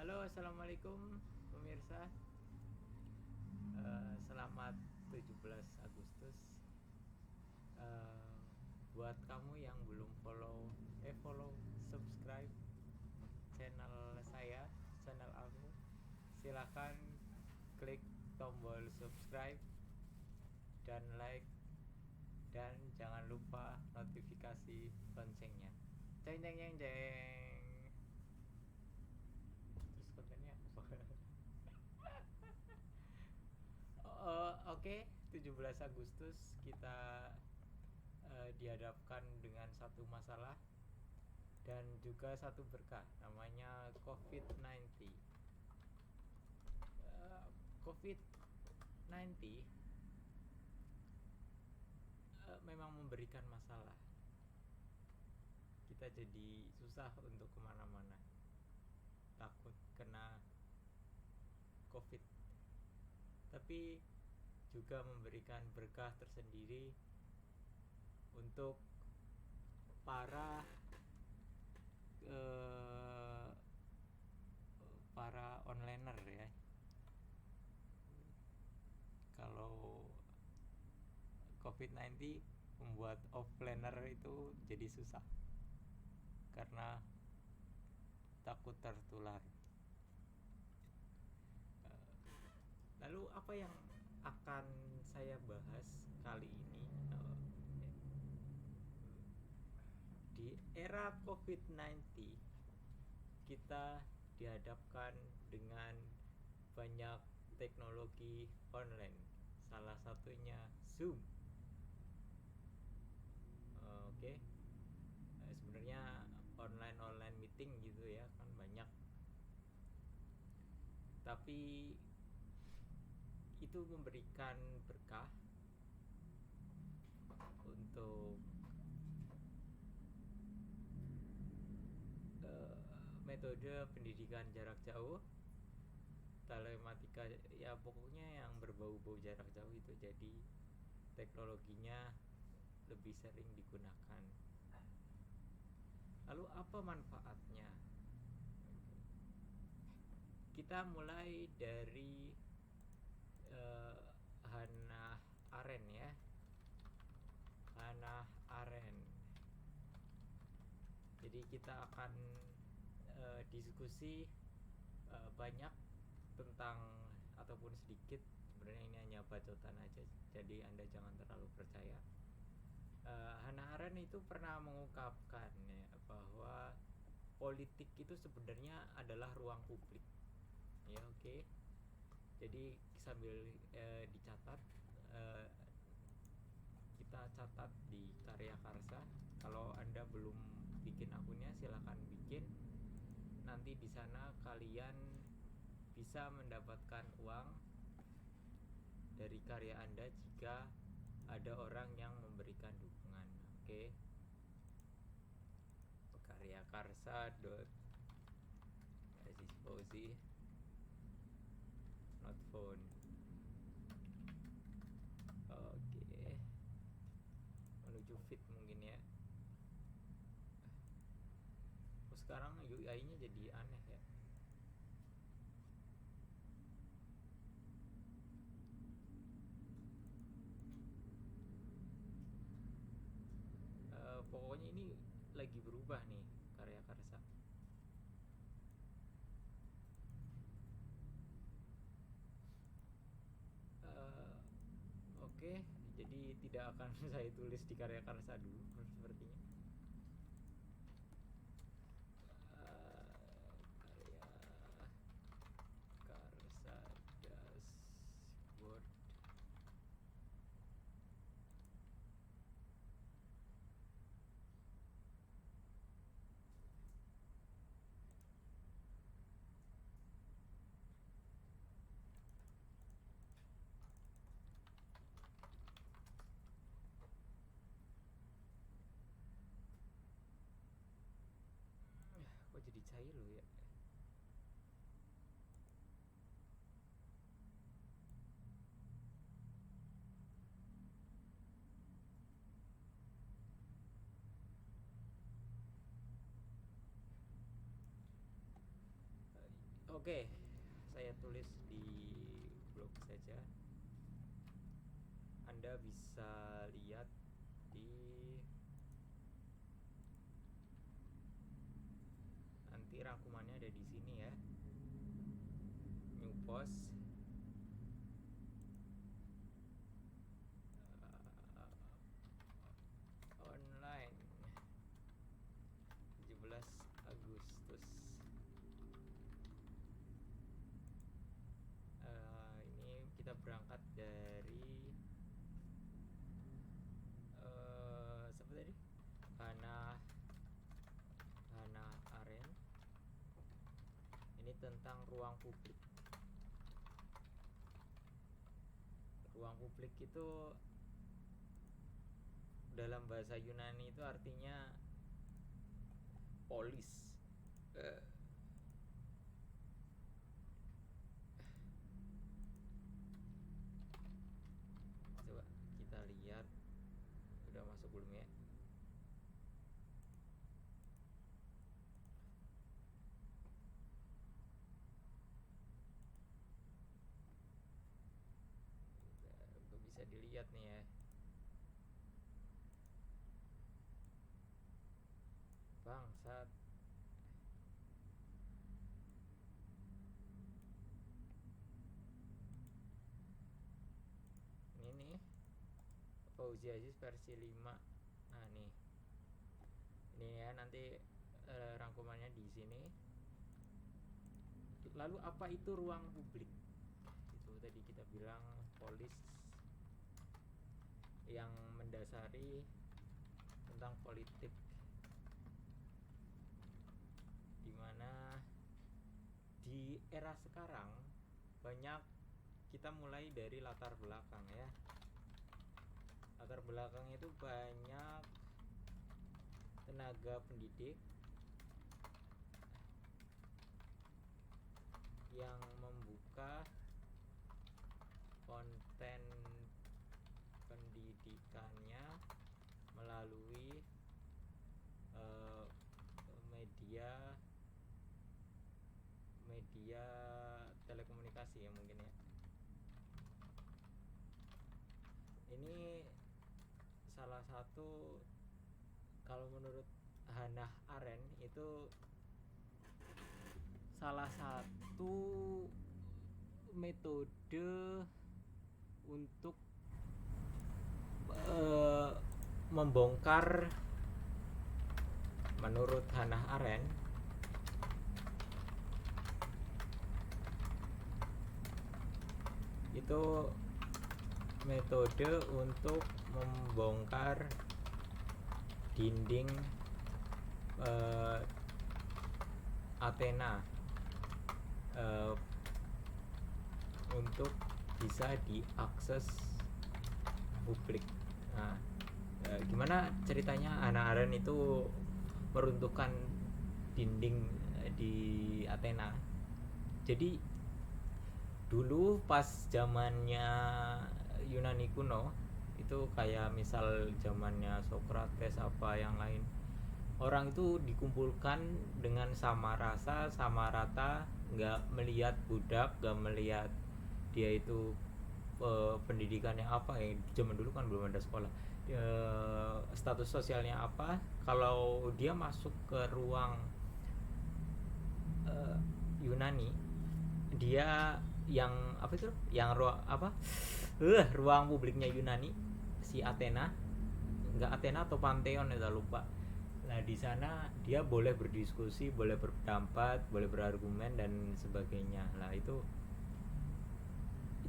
Halo, assalamualaikum pemirsa. Selamat 17 Agustus. Eh, buat kamu yang belum follow, subscribe channel saya, channel aku, silahkan klik tombol subscribe dan like, dan jangan lupa notifikasi loncengnya. Jeng jeng jeng jeng. Terus kontennya apa? Oke, 17 Agustus kita dihadapkan dengan satu masalah dan juga satu berkah, namanya COVID-19. COVID-19 memang memberikan masalah. Kita jadi susah untuk kemana-mana, takut kena COVID. Tapi juga memberikan berkah tersendiri untuk para onliner ya. Kalau COVID-19 membuat offliner itu jadi susah karena takut tertular. Lalu apa yang akan saya bahas kali ini? Di era COVID-19 kita dihadapkan dengan banyak teknologi online, salah satunya Zoom. Oke. Sebenarnya online meeting gitu ya kan banyak, tapi itu memberikan berkah untuk metode pendidikan jarak jauh, telematika, ya pokoknya yang berbau-bau jarak jauh itu jadi teknologinya lebih sering digunakan. Lalu apa manfaatnya? Kita mulai dari Hannah Arendt ya. Hannah Arendt. Jadi kita akan diskusi banyak tentang, ataupun sedikit, sebenarnya ini hanya bacotan aja, jadi Anda jangan terlalu percaya. Hannah Arendt itu pernah mengungkapkan ya, bahwa politik itu sebenarnya adalah ruang publik. Ya, oke. Jadi sambil dicatat, kita catat di Karya Karsa. Kalau Anda belum bikin akunnya, silahkan bikin. Nanti di sana kalian bisa mendapatkan uang dari karya Anda jika ada orang yang memberikan dukungan. Oke. Karya Karsa @posisi not phone. Oke. Menuju fit mungkin ya. Sekarang UI-nya jadi aneh ya. Pokoknya ini lagi berubah nih Karya Karsa. Oke, jadi tidak akan saya tulis di Karya Karsa dulu sepertinya. Karya Karsa dashboard. Kok jadi cair loh ya. Oke, saya tulis di blog saja. Anda bisa lihat di nanti rangkumannya ada di sini ya. New post online 17 Agustus. Ini kita berangkat dari siapa tadi? Hannah Arendt. Ini tentang ruang publik. Ruang publik itu dalam bahasa Yunani itu artinya polis. Coba kita lihat udah masuk belum ya. Bisa dilihat nih ya. Bangsat. Ini nih Fauzi Aziz versi 5. Nah nih. Ini ya nanti rangkumannya di sini. Lalu apa itu ruang publik? Itu tadi kita bilang polis yang mendasari tentang politik, dimana di era sekarang banyak kita mulai dari latar belakang ya. Latar belakang itu banyak tenaga pendidik yang membuka konten pendidikannya melalui media telekomunikasi ya mungkin ya. Ini salah satu, kalau menurut Hannah Arendt itu salah satu metode untuk membongkar, menurut Hannah Arendt, itu metode untuk membongkar dinding Athena untuk bisa diakses publik. Nah, gimana ceritanya Hannah Arendt itu meruntuhkan dinding di Athena? Jadi dulu pas zamannya Yunani kuno itu kayak misal zamannya Socrates apa yang lain, orang itu dikumpulkan dengan sama rasa, sama rata, nggak melihat budak, nggak melihat dia itu pendidikannya apa ya. Zaman dulu kan belum ada sekolah, status sosialnya apa. Kalau dia masuk ke ruang Yunani, dia yang apa itu, yang ruang publiknya Yunani, si Athena, nggak Athena atau Pantheon ya, lupa. Nah di sana dia boleh berdiskusi, boleh berpendapat, boleh berargumen dan sebagainya. Nah itu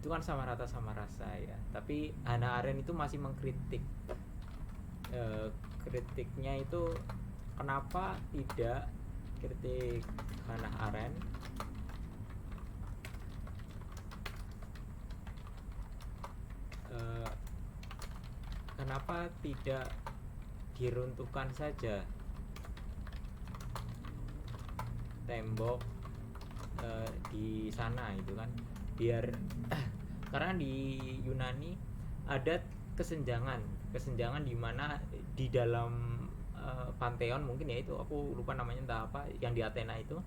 kan sama rata sama rasa ya. Tapi Hannah Arendt itu masih mengkritik. Kritiknya itu kenapa tidak, kritik Hannah Arendt, kenapa tidak diruntuhkan saja tembok di sana itu kan, biar karena di Yunani ada kesenjangan di mana di dalam Pantheon mungkin ya, itu aku lupa namanya entah apa, yang di Athena itu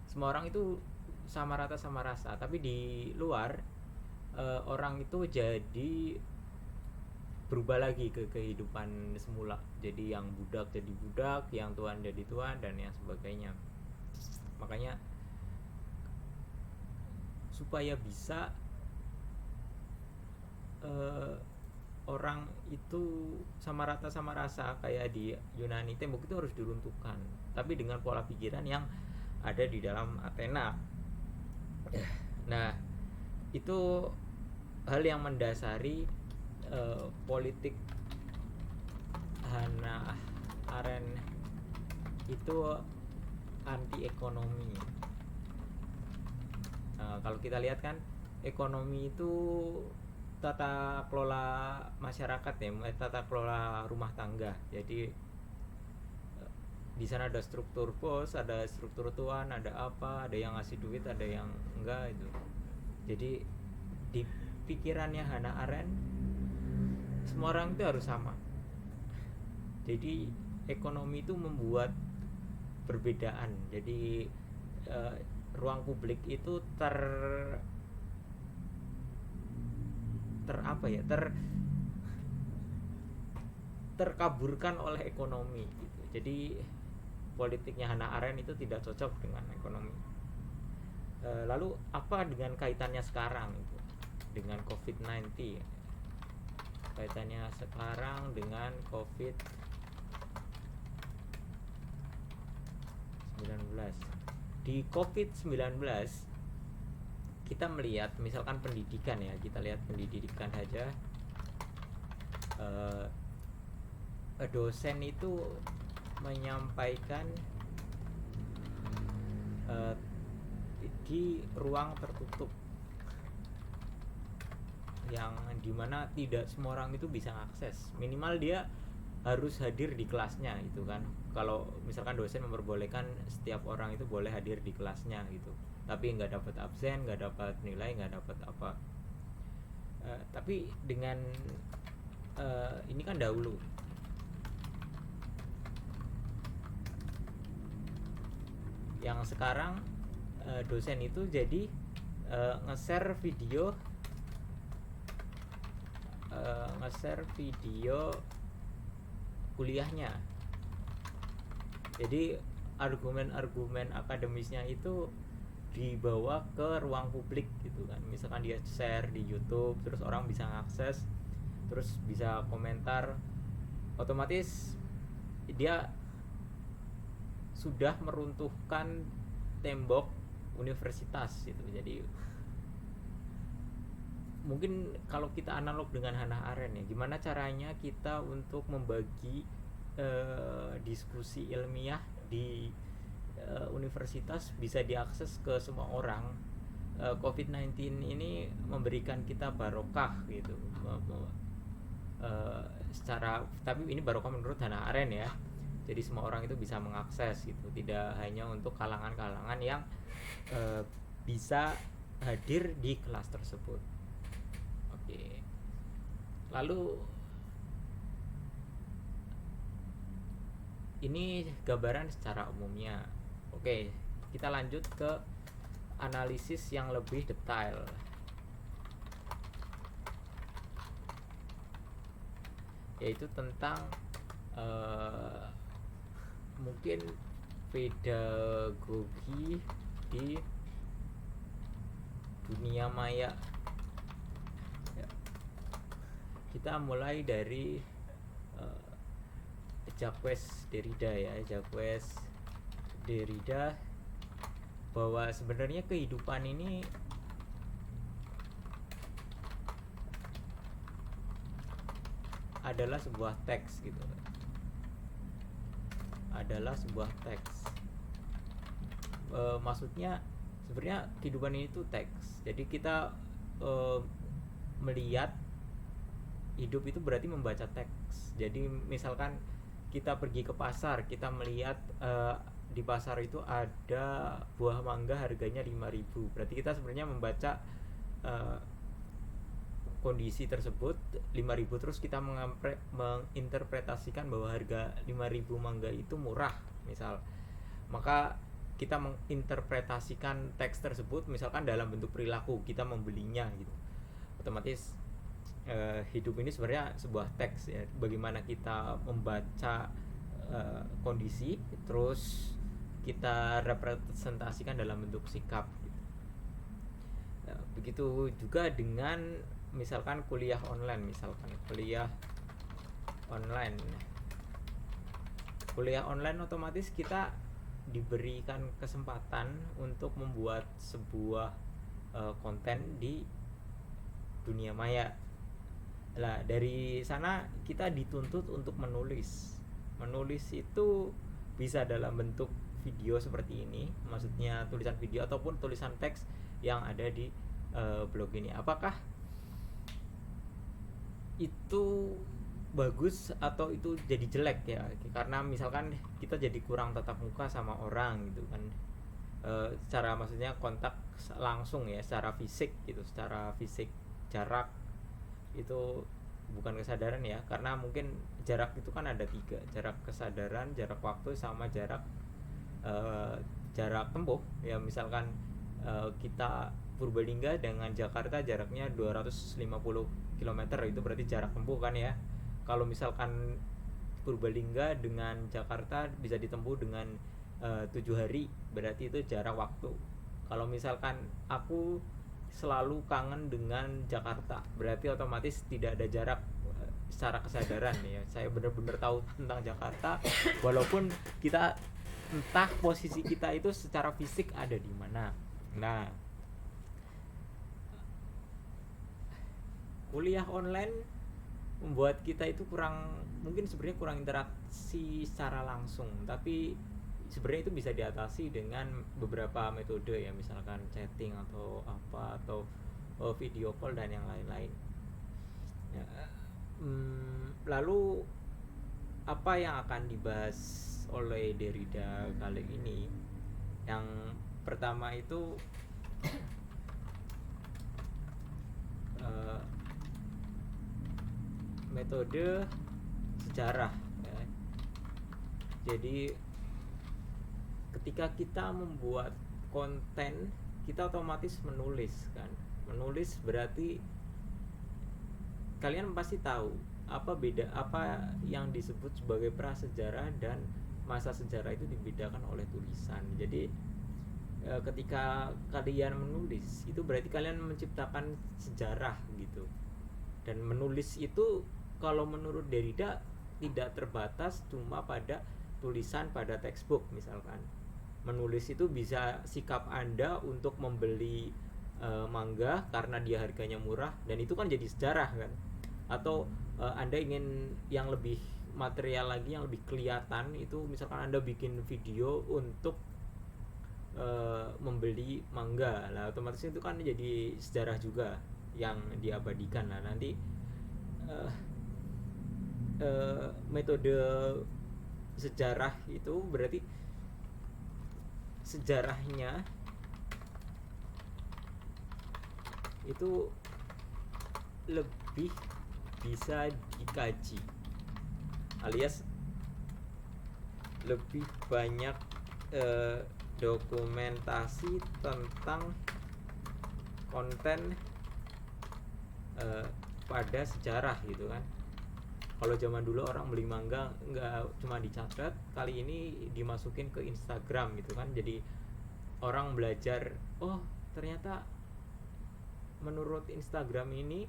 semua orang itu sama rasa, tapi di luar orang itu jadi berubah lagi ke kehidupan semula, jadi yang budak jadi budak, yang tuan jadi tuan, dan yang sebagainya. Makanya supaya bisa orang itu sama rasa kayak di Yunani, tembok itu harus diruntuhkan, tapi dengan pola pikiran yang ada di dalam Athena. Nah, itu hal yang mendasari politik Hannah Arendt itu anti ekonomi. Kalau kita lihat kan, ekonomi itu tata kelola masyarakat ya, tata kelola rumah tangga. Jadi di sana ada struktur bos, ada struktur tuan, ada apa, ada yang ngasih duit, ada yang enggak itu. Jadi di pikirannya Hannah Arendt, semua orang itu harus sama. Jadi ekonomi itu membuat perbedaan. Jadi ruang publik itu terkaburkan oleh ekonomi gitu. Jadi politiknya Hannah Arendt itu tidak cocok dengan ekonomi. Lalu apa dengan kaitannya sekarang itu dengan COVID-19? Kaitannya sekarang dengan COVID-19. Di COVID-19 kita melihat misalkan pendidikan ya, kita lihat pendidikan saja. Dosen itu menyampaikan di ruang tertutup yang dimana tidak semua orang itu bisa akses. Minimal dia harus hadir di kelasnya itu kan. Kalau misalkan dosen memperbolehkan setiap orang itu boleh hadir di kelasnya gitu, tapi nggak dapat absen, nggak dapat nilai, nggak dapat apa. Tapi dengan ini kan dahulu. Yang sekarang dosen itu jadi nge-share video kuliahnya. Jadi argumen-argumen akademisnya itu dibawa ke ruang publik gitu kan. Misalkan dia share di YouTube, terus orang bisa ngakses, terus bisa komentar, otomatis dia sudah meruntuhkan tembok universitas gitu. Jadi mungkin kalau kita analog dengan Hannah Arendt ya, gimana caranya kita untuk membagi diskusi ilmiah di universitas bisa diakses ke semua orang. COVID-19 ini memberikan kita barokah gitu, secara, tapi ini barokah menurut Hannah Arendt ya. Jadi semua orang itu bisa mengakses gitu, tidak hanya untuk kalangan-kalangan yang bisa hadir di kelas tersebut. Oke. Lalu ini gambaran secara umumnya. Oke, kita lanjut ke analisis yang lebih detail. Yaitu tentang mungkin pedagogi di dunia maya. Kita mulai dari Jacques Derrida bahwa sebenarnya kehidupan ini adalah sebuah teks gitu. Maksudnya sebenarnya kehidupan ini tuh teks. Jadi kita melihat hidup itu berarti membaca teks. Jadi misalkan kita pergi ke pasar, kita melihat di pasar itu ada buah mangga harganya 5.000. Berarti kita sebenarnya membaca kondisi tersebut 5.000, terus kita menginterpretasikan bahwa harga 5.000 mangga itu murah misal. Maka kita menginterpretasikan teks tersebut misalkan dalam bentuk perilaku, kita membelinya gitu. Otomatis hidup ini sebenarnya sebuah teks ya, bagaimana kita membaca kondisi terus kita representasikan dalam bentuk sikap gitu. Begitu juga dengan misalkan kuliah online. Kuliah online otomatis kita diberikan kesempatan untuk membuat sebuah konten di dunia maya. Lah dari sana kita dituntut untuk menulis. Menulis itu bisa dalam bentuk video seperti ini, maksudnya tulisan video ataupun tulisan teks yang ada di blog ini. Apakah itu bagus atau itu jadi jelek ya? Karena misalkan kita jadi kurang tatap muka sama orang gitu kan, secara maksudnya kontak langsung ya, secara fisik gitu, secara fisik jarak itu bukan kesadaran ya, karena mungkin jarak itu kan ada 3, jarak kesadaran, jarak waktu, sama jarak tempuh ya. Misalkan kita Purbalingga dengan Jakarta jaraknya 250 km, itu berarti jarak tempuh kan ya. Kalau misalkan Purbalingga dengan Jakarta bisa ditempuh dengan 7 hari, berarti itu jarak waktu. Kalau misalkan aku selalu kangen dengan Jakarta, berarti otomatis tidak ada jarak secara kesadaran ya. Saya benar-benar tahu tentang Jakarta walaupun kita entah posisi kita itu secara fisik ada di mana. Nah, kuliah online membuat kita itu mungkin sebenarnya kurang interaksi secara langsung, tapi sebenarnya itu bisa diatasi dengan beberapa metode ya, misalkan chatting atau apa, atau video call dan yang lain-lain ya. Lalu apa yang akan dibahas oleh Derrida kali ini? Yang pertama itu metode sejarah ya. Jadi ketika kita membuat konten, kita otomatis menulis kan. Menulis berarti kalian pasti tahu apa yang disebut sebagai prasejarah dan masa sejarah itu dibedakan oleh tulisan. Jadi ketika kalian menulis itu berarti kalian menciptakan sejarah gitu. Dan menulis itu kalau menurut Derrida tidak terbatas cuma pada tulisan pada textbook misalkan. Menulis itu bisa sikap Anda untuk membeli mangga karena dia harganya murah, dan itu kan jadi sejarah kan. Atau Anda ingin yang lebih material lagi, yang lebih kelihatan, itu misalkan Anda bikin video untuk membeli mangga. Lah otomatis itu kan jadi sejarah juga yang diabadikan. Nah nanti metode sejarah itu berarti sejarahnya itu lebih bisa dikaji, alias lebih banyak dokumentasi tentang konten pada sejarah gitu kan. Kalau zaman dulu orang beli mangga nggak cuma dicatat, kali ini dimasukin ke Instagram gitu kan. Jadi orang belajar, oh ternyata menurut Instagram ini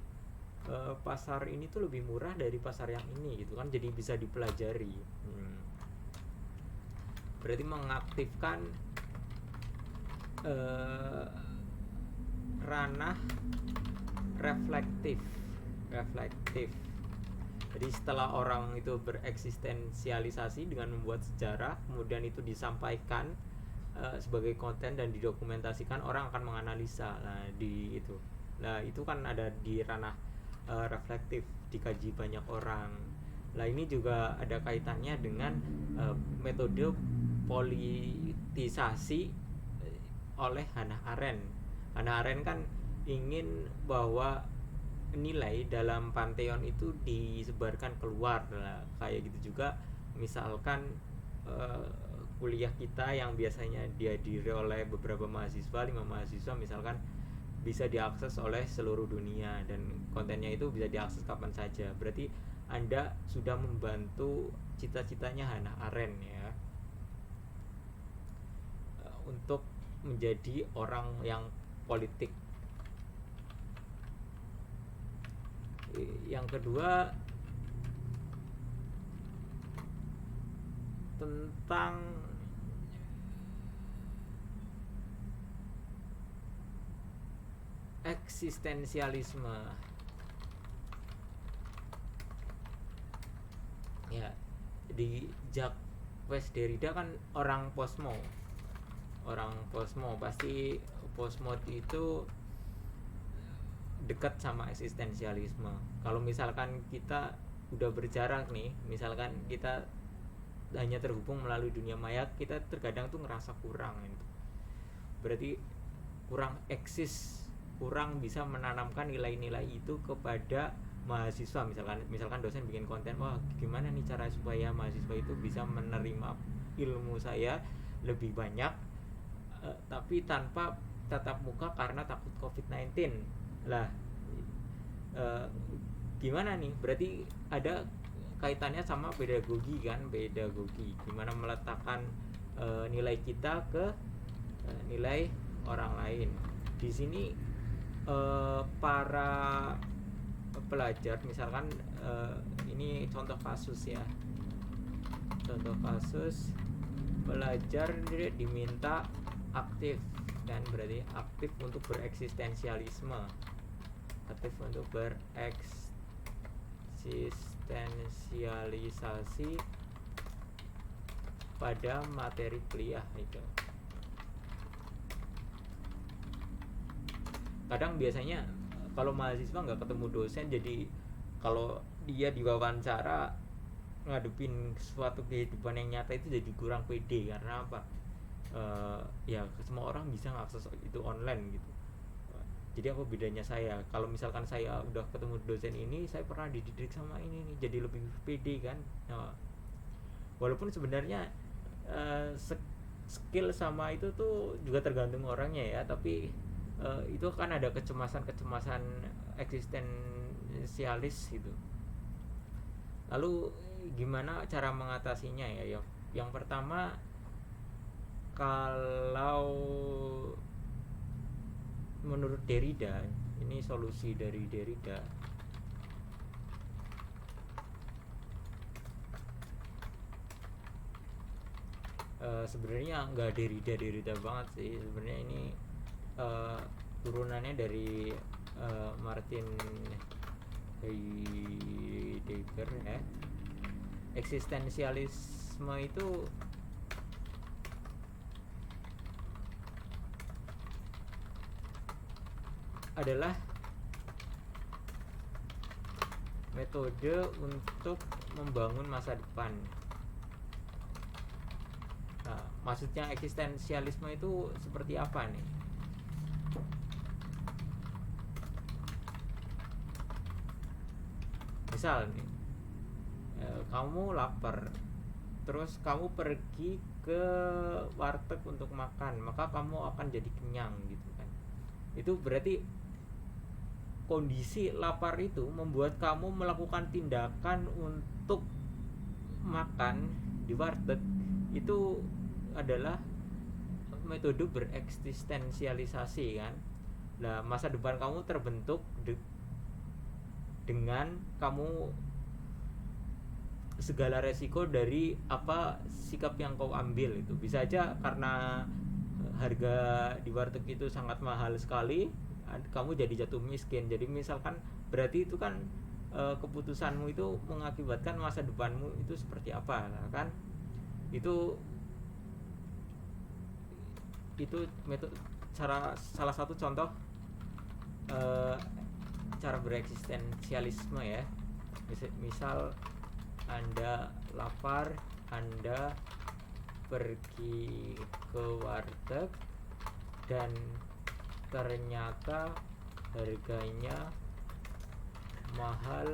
pasar ini tuh lebih murah dari pasar yang ini gitu kan. Jadi bisa dipelajari. Berarti mengaktifkan ranah reflektif. Jadi setelah orang itu bereksistensialisasi dengan membuat sejarah, kemudian itu disampaikan sebagai konten dan didokumentasikan, orang akan menganalisa. Nah itu kan ada di ranah reflektif, dikaji banyak orang. Nah ini juga ada kaitannya dengan metode politisasi oleh Hannah Arendt. Hannah Arendt kan ingin bahwa nilai dalam pantheon itu disebarkan keluar. Nah, kayak gitu juga misalkan kuliah kita yang biasanya dihadiri oleh beberapa mahasiswa, 5 mahasiswa misalkan, bisa diakses oleh seluruh dunia dan kontennya itu bisa diakses kapan saja. Berarti Anda sudah membantu cita-citanya Hannah Arendt ya, untuk menjadi orang yang politik. Yang kedua, tentang eksistensialisme. Ya, di Jacques Derrida kan orang posmo. Pasti posmo itu dekat sama eksistensialisme. Kalau misalkan kita udah berjarak nih, misalkan kita hanya terhubung melalui dunia maya, kita terkadang tuh ngerasa kurang gitu. Berarti kurang eksis, kurang bisa menanamkan nilai-nilai itu kepada mahasiswa. Misalkan dosen bikin konten, wah gimana nih cara supaya mahasiswa itu bisa menerima ilmu saya lebih banyak, tapi tanpa tatap muka karena takut COVID-19 lah. Gimana nih? Berarti ada kaitannya sama pedagogi kan, gimana meletakkan nilai kita ke nilai orang lain. Di sini para pelajar misalkan, ini contoh kasus ya, pelajar diminta aktif, dan berarti aktif untuk bereksistensialisme, eksistensialisasi pada materi kuliah itu. Kadang biasanya kalau mahasiswa nggak ketemu dosen, jadi kalau dia diwawancara ngadepin suatu kehidupan yang nyata itu jadi kurang pede. Karena apa? Ya semua orang bisa ngakses itu online gitu. Jadi apa bedanya saya? Kalau misalkan saya udah ketemu dosen ini, saya pernah dididik sama ini nih, jadi lebih pede kan. Nah, walaupun sebenarnya skill sama itu tuh juga tergantung orangnya ya, tapi itu kan ada kecemasan eksistensialis gitu. Lalu gimana cara mengatasinya ya? Yang pertama, kalau menurut Derrida, ini solusi dari Derrida, sebenarnya nggak Derrida banget sih. Sebenarnya ini turunannya dari Martin Heidegger ya. Eksistensialisme itu adalah metode untuk membangun masa depan. Nah, maksudnya eksistensialisme itu seperti apa nih? Misal nih, kamu lapar, terus kamu pergi ke warteg untuk makan, maka kamu akan jadi kenyang gitu kan. Itu berarti kondisi lapar itu membuat kamu melakukan tindakan untuk makan di warteg. Itu adalah metode bereksistensialisasi kan. Nah, masa depan kamu terbentuk dengan kamu segala resiko dari apa sikap yang kau ambil. Itu bisa aja karena harga di warteg itu sangat mahal sekali, kamu jadi jatuh miskin. Jadi misalkan berarti itu kan keputusanmu itu mengakibatkan masa depanmu itu seperti apa kan. Itu metode, salah satu contoh cara bereksistensialisme ya. Misal Anda lapar, Anda pergi ke warteg dan ternyata harganya mahal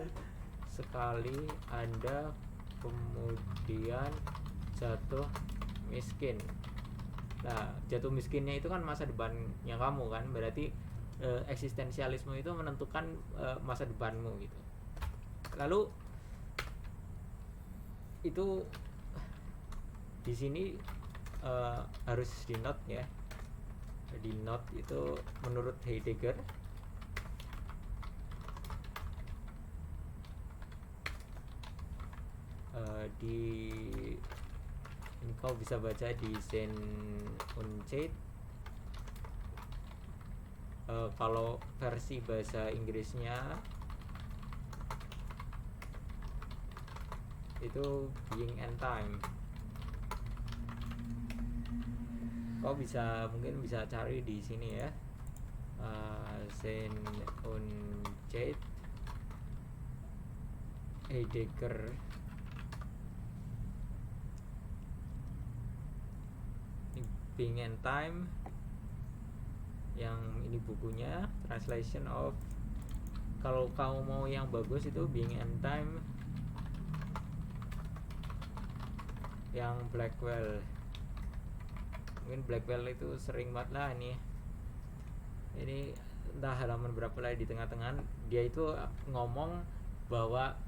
sekali, Anda kemudian jatuh miskin. Nah, jatuh miskinnya itu kan masa depannya kamu kan, berarti eksistensialisme itu menentukan masa depanmu gitu. Lalu itu di sini harus di note ya. Di note itu menurut Heidegger ini kau bisa baca di Zen Unchained. Kalau versi bahasa Inggrisnya itu Being and Time. Kau mungkin bisa cari di sini ya, Zen Unchained Heidegger. Being and Time, yang ini bukunya, translation of, kalau kamu mau yang bagus itu Being and Time yang Blackwell. Mungkin Blackwell itu sering banget lah ini entah halaman berapa lah di tengah-tengah, dia itu ngomong bahwa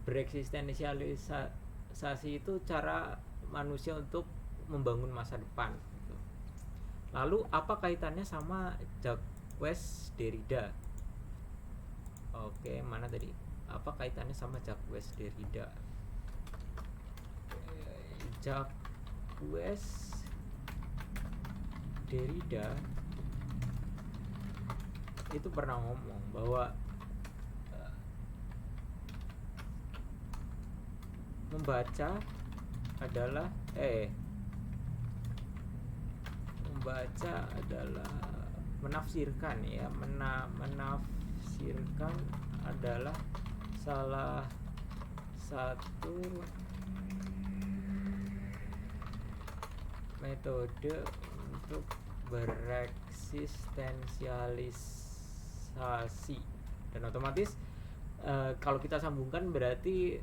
bereksistensialisasi itu cara manusia untuk membangun masa depan gitu. Lalu apa kaitannya sama Jacques Derrida? Oke, mana tadi? Apa kaitannya sama Jacques Derrida? Jacques Derrida itu pernah ngomong bahwa membaca adalah menafsirkan ya, menafsirkan adalah salah satu metode untuk bereksistensialisasi. Dan otomatis kalau kita sambungkan berarti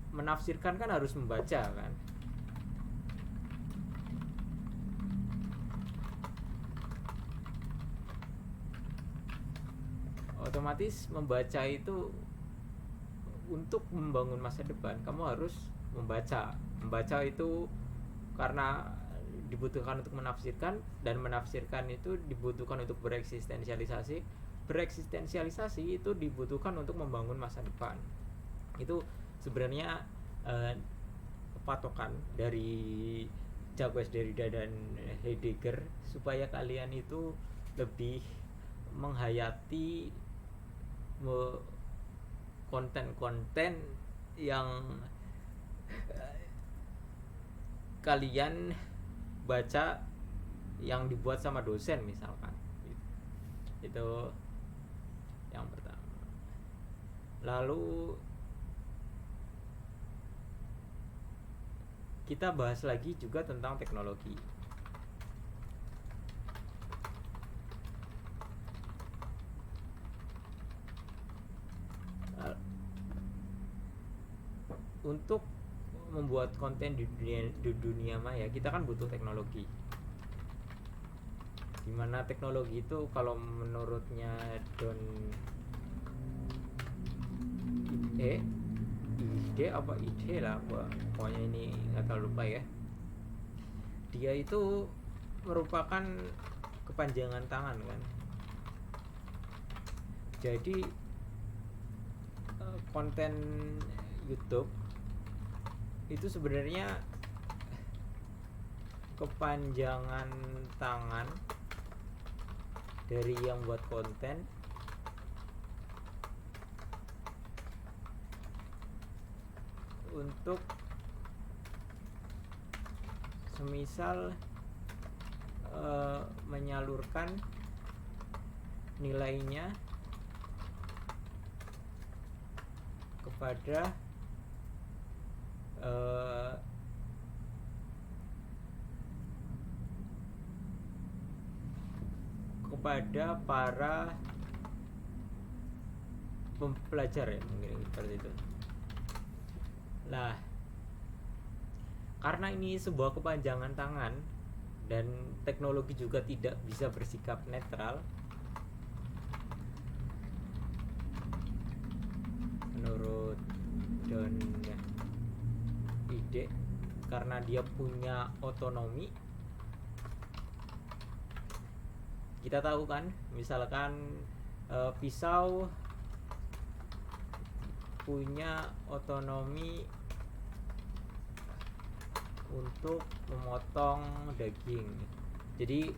menafsirkan kan harus membaca kan. Otomatis membaca itu untuk membangun masa depan kamu harus membaca. Membaca itu karena dibutuhkan untuk menafsirkan, dan menafsirkan itu dibutuhkan untuk bereksistensialisasi. Bereksistensialisasi itu dibutuhkan untuk membangun masa depan. Itu sebenarnya patokan dari Jacques Derrida dan Heidegger supaya kalian itu lebih menghayati konten-konten yang kalian baca yang dibuat sama dosen misalkan. Itu yang pertama. Lalu kita bahas lagi juga tentang teknologi. Untuk membuat konten di dunia maya kita kan butuh teknologi. Dimana teknologi itu kalau menurutnya ide lah, pokoknya ini nggak terlalu lupa ya. Dia itu merupakan kepanjangan tangan kan. Jadi konten YouTube itu sebenarnya kepanjangan tangan dari yang buat konten untuk semisal menyalurkan nilainya kepada para pelajar ya, mungkin seperti itu. Lah, karena ini sebuah kepanjangan tangan dan teknologi juga tidak bisa bersikap netral, menurut Don Ide, karena dia punya otonomi. Kita tahu kan, misalkan pisau punya otonomi untuk memotong daging. Jadi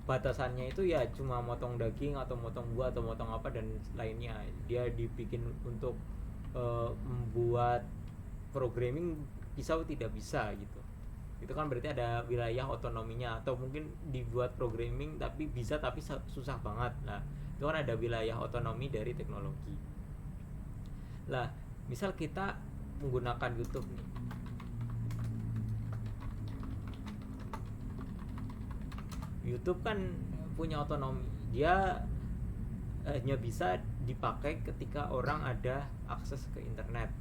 batasannya itu ya cuma motong daging atau motong buah atau motong apa dan lainnya. Dia dibikin untuk membuat programming, pisau tidak bisa gitu. Itu kan berarti ada wilayah otonominya. Atau mungkin dibuat programming tapi bisa tapi susah banget. Nah, itu kan ada wilayah otonomi dari teknologi. Lah, misal kita menggunakan YouTube nih. YouTube kan punya otonomi. Dia hanya bisa dipakai ketika orang ada akses ke internet.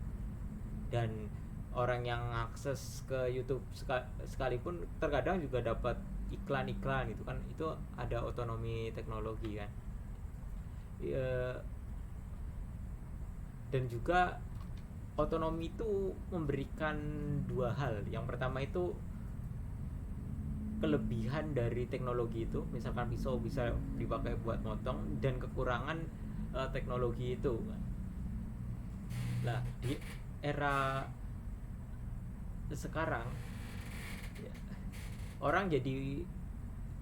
Dan orang yang akses ke YouTube sekalipun terkadang juga dapat iklan-iklan itu kan, itu ada otonomi teknologi kan. Dan juga otonomi itu memberikan dua hal. Yang pertama itu kelebihan dari teknologi itu, misalkan pisau bisa dipakai buat motong, dan kekurangan teknologi itu. Nah, di era sekarang ya,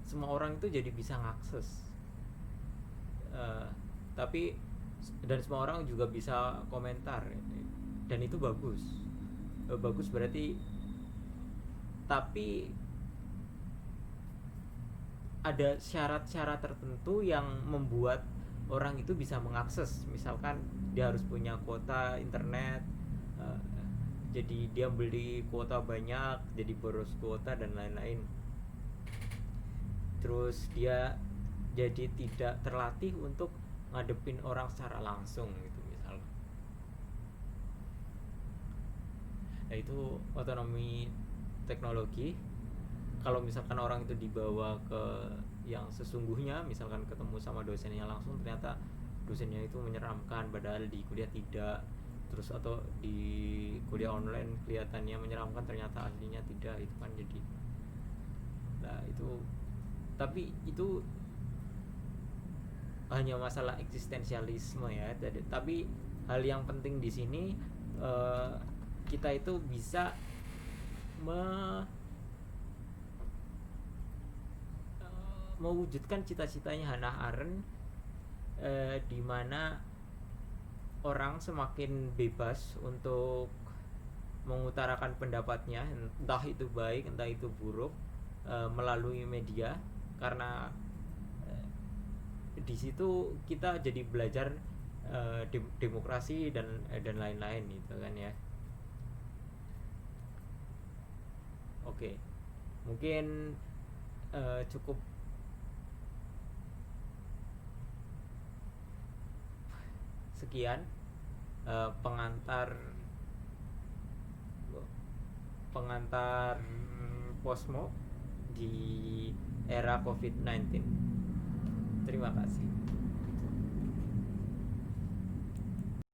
semua orang itu jadi bisa ngakses, tapi dan semua orang juga bisa komentar, dan itu bagus berarti. Tapi ada syarat-syarat tertentu yang membuat orang itu bisa mengakses. Misalkan dia harus punya kuota internet, jadi dia beli kuota banyak, jadi boros kuota dan lain-lain. Terus dia jadi tidak terlatih untuk ngadepin orang secara langsung gitu misalnya. Nah, itu otonomi teknologi. Kalau misalkan orang itu dibawa ke yang sesungguhnya, misalkan ketemu sama dosennya langsung, ternyata dosennya itu menyeramkan padahal di kuliah tidak. Terus atau di kuliah online kelihatannya menyeramkan ternyata aslinya tidak, itu kan jadi. Nah, itu tapi itu hanya masalah eksistensialisme ya. Tapi hal yang penting di sini, kita itu bisa mewujudkan cita-citanya Hannah Arendt, di mana orang semakin bebas untuk mengutarakan pendapatnya, entah itu baik entah itu buruk, melalui media. Karena di situ kita jadi belajar demokrasi dan lain-lain gitu kan ya. Oke, mungkin cukup sekian pengantar Posmo di era COVID-19. Terima kasih.